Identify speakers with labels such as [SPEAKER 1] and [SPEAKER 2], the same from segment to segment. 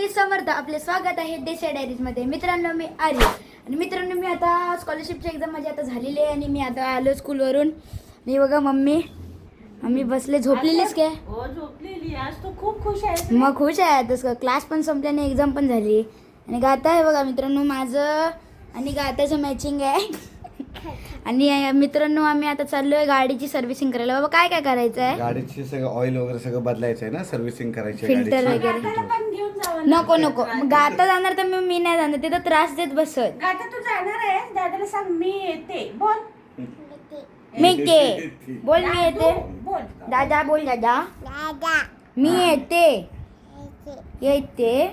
[SPEAKER 1] समर्थ, आपले स्वागत आहे देशा डायरीज मध्ये. मित्रांनो मी आर्य आणि मित्रांनो मी आता स्कॉलरशिपची एक्झाम माझी आता झालेली आहे आणि मी आता आलो स्कूलवरून. आणि बघा मम्मी बसले. झोपलेलीच काय?
[SPEAKER 2] हो झोपलेली. आज तो खूप खुश आहे.
[SPEAKER 1] मग खुश आहे. तसं क्लास पण संपला आणि एक्झाम पण झाली. आणि गाता आहे बघा मित्रांनो माझं आणि गाताचं मॅचिंग आहे. आणि मित्रांनो आम्ही आता चाललोय गाडीची सर्व्हिसिंग करायला. बाबा काय काय करायचं आहे?
[SPEAKER 3] गाडीची सगळं ऑइल वगैरे सगळं बदलायचं आहे ना, सर्व्हिसिंग करायची आहे
[SPEAKER 1] फिल्टर
[SPEAKER 3] गाडीची.
[SPEAKER 1] वगैरे.
[SPEAKER 2] पण घेऊन जावं.
[SPEAKER 1] नको मग गाता जाणार तर मी नाही जाणार. तिथं त्रास देत बसत.
[SPEAKER 2] गाता तू जाणार आहे. दादाला सांग मी येते. बोल.
[SPEAKER 1] मी येते. बोल मी येते.
[SPEAKER 2] बोल.
[SPEAKER 1] दादा बोल. दादा मी येते. येते.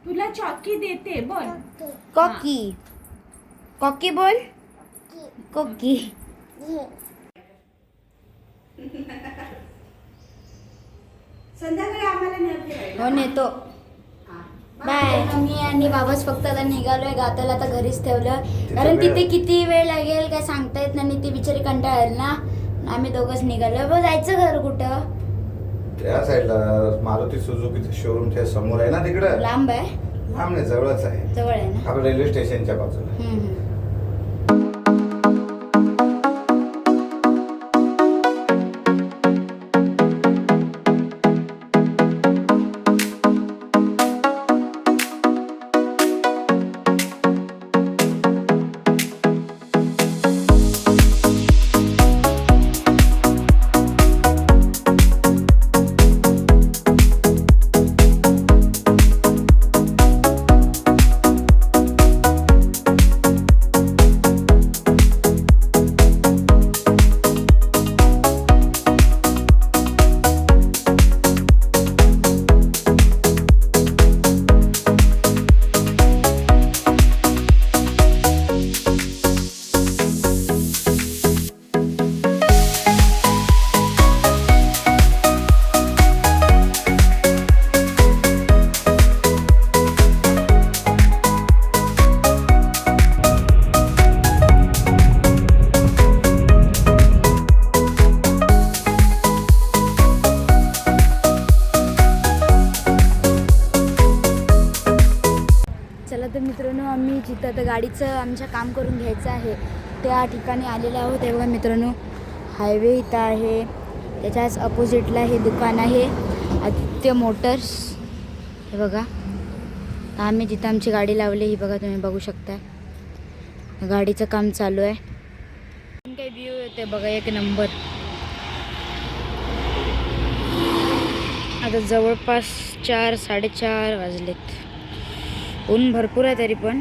[SPEAKER 2] तुला चॉकी देते. बोल.
[SPEAKER 1] कॉकी बोल. कोकी.
[SPEAKER 2] संध्याकाळी आम्हाला नाही.
[SPEAKER 1] हो नेतो. बाय. मी आणि बाबाच फक्त आता निघालोय. गाताला आता घरीच ठेवलं कारण तिथे किती वेळ लागेल काय सांगता येत नाही. ती बिचारी कंटाळेल ना. आम्ही दोघंच निघालो. बघ जायचं घर कुठं?
[SPEAKER 3] त्या साईडला मारुती सुझुकीचं शोरूमच्या समोर आहे ना. तिकडं
[SPEAKER 1] लांब आहे?
[SPEAKER 3] लांब नाही, जवळच आहे.
[SPEAKER 1] जवळ आहे ना.
[SPEAKER 3] आपलं रेल्वे स्टेशनच्या बाजूला.
[SPEAKER 1] तर मित्रांनो आम्ही जिथं आता गाडीचं आमच्या काम करून घ्यायचं आहे त्या ठिकाणी आलेलो आहोत. हे बघा मित्रांनो हायवे इथं आहे. त्याच्याच अपोजिटला हे दुकान आहे आदित्य मोटर्स. हे बघा आम्ही जिथं आमची गाडी लावली ही बघा तुम्ही बघू शकता. गाडीचं काम चालू आहे. काही व्ह्यू येते बघा एक नंबर. आता जवळपास 4-4:30 वाजलेत. ऊन भरपूर आहे तरी पण.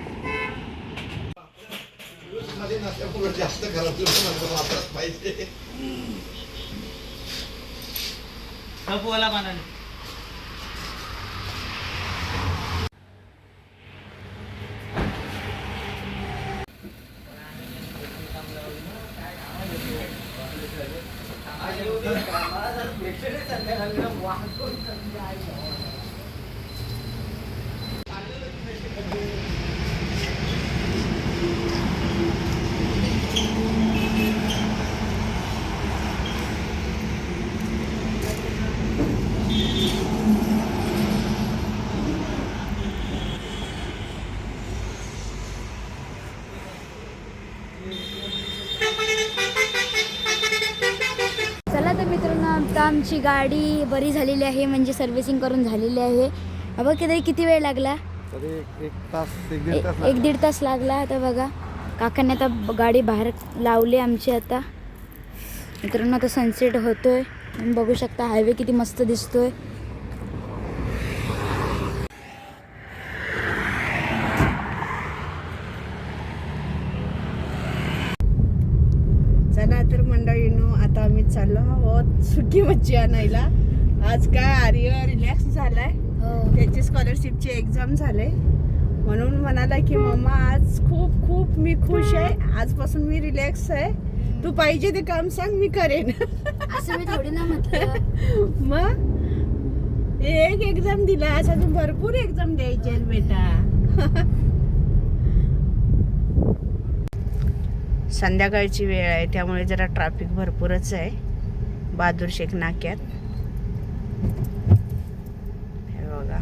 [SPEAKER 3] जास्त वापरत पाहिजे.
[SPEAKER 1] चला तर मित्रांनो आता आमची गाडी बरी झालेली आहे. म्हणजे सर्व्हिसिंग करून झालेली आहे. बाबा किती वेळ लागला? एक दीड तास लागला. आता बघा काकांनी आता गाडी बाहेर लावली आमची. आता मित्रांनो आता सनसेट होतोय. बघू शकता हायवे किती मस्त दिसतोय.
[SPEAKER 2] चला तर मंडळींनो आता आम्ही चाललो आहोत सुकी मच्छी आणायला. आज काय आर्य रिलॅक्स झालाय. त्याची स्कॉलरशिपची एक्झाम झाले म्हणून म्हणाला की मम्मा आज खूप खूप मी खुश आहे. आजपासून मी रिलॅक्स आहे. तू पाहिजे ते काम सांग मी करेन.
[SPEAKER 1] असं मी थोडी ना म्हटलं.
[SPEAKER 2] मग एक एक्झाम दिला. आज अजून भरपूर एक्झाम द्यायचे आहेत बेटा. संध्याकाळची वेळ आहे त्यामुळे जरा ट्रॅफिक भरपूरच आहे बहादूर शेख नाक्यात. हे बघा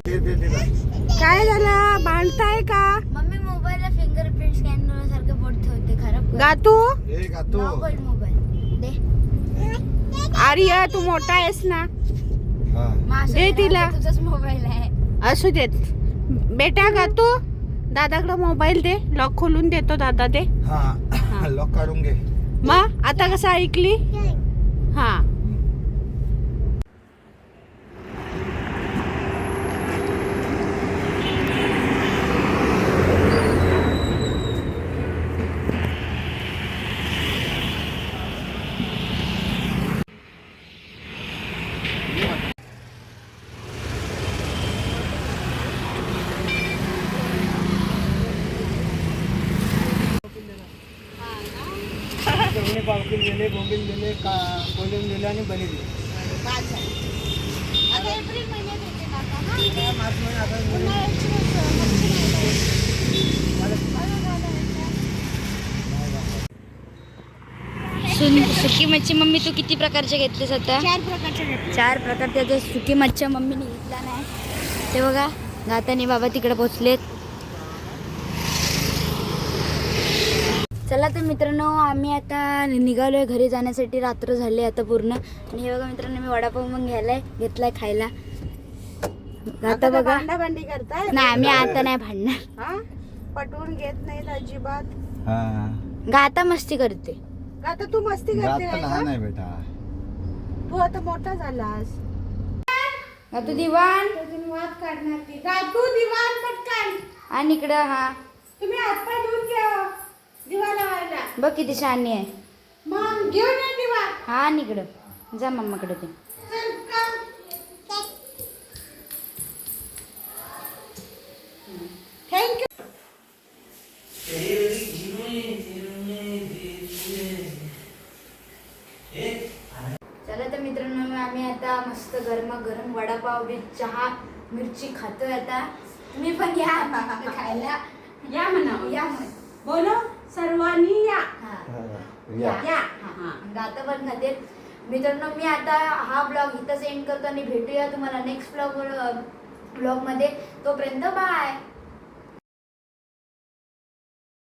[SPEAKER 2] काय झालं, भांडताय का?
[SPEAKER 1] मम्मी मोबाईलला फिंगरप्रिंट स्कॅनर सारखं बोट ठेवते, खराब कर.
[SPEAKER 2] गातू
[SPEAKER 1] मोबाईल दे.
[SPEAKER 2] आर्य तू मोठा आहेस ना,
[SPEAKER 1] माशा
[SPEAKER 2] दे तिला.
[SPEAKER 1] तुझाच मोबाईल आहे.
[SPEAKER 2] असू देत बेटा. गातू दादाकडे मोबाईल दे, लॉक खोलून देतो दादा. दे
[SPEAKER 3] लॉक काढून घे.
[SPEAKER 2] मग आता कसं ऐकली? हा
[SPEAKER 4] पावकिल दिले, बोंबील दिले, कोलम दिले आणि बली दिले.
[SPEAKER 1] आता एप्रिल महिन्यात येते काका.
[SPEAKER 4] मार्च महिना आता
[SPEAKER 1] सुकी मच्छी मम्मी तू किती प्रकारचे घेतलेस आता?
[SPEAKER 2] 4 प्रकारचे घेतले.
[SPEAKER 1] 4 प्रकारच्या ज्या सुकी मच्छ्या मम्मीने घेतला नाही ते बघा. गाताने बाबा तिकडे पोचलेत. चला तर मित्रांनो, आम्ही आता निघालोय घरी जाण्यासाठी. रात्र झाली आता पूर्ण. आणि हे बघा मित्रांनो, मी वडापाव मग घेतलाय खायला. गाता बघा.
[SPEAKER 2] भांडाभांडी करताय?
[SPEAKER 1] नाही आम्ही आता नाही भांडणार.
[SPEAKER 2] हा पटवून घेत नाहीत अजिबात.
[SPEAKER 1] गाता मस्ती करते.
[SPEAKER 2] आता तू मस्ती करते नाही का?
[SPEAKER 3] लहान आहे बेटा.
[SPEAKER 2] तू आता मोठा झालास.
[SPEAKER 1] गातू दिवाण
[SPEAKER 2] वाद काढणार ती. तू दिवाण पटकन.
[SPEAKER 1] आणि इकडं हा
[SPEAKER 2] तुम्ही हातपाय धुवून घ्या दिवा लावायला.
[SPEAKER 1] बघ किती शहाणी आहे.
[SPEAKER 2] मग घेऊन ये दिवा.
[SPEAKER 1] हा आणि इकडं जा मम्माकडे ते.
[SPEAKER 2] चल काम. थँक्यू.
[SPEAKER 1] चला तर मित्रांनो, आम्ही आता मस्त गरमागरम वडापाव विथ चहा मिरची खातोय आता. तुम्ही पण या खायला.
[SPEAKER 2] या म्हणावं.
[SPEAKER 1] या म्हण.
[SPEAKER 2] बोलो सर्वांनी या.
[SPEAKER 1] या. गाता पण खाते. मित्रांनो, मी आता हा ब्लॉग इथंच एंड करतो आणि भेटूया तुम्हाला नेक्स्ट ब्लॉगमध्ये. तोपर्यंत बाय.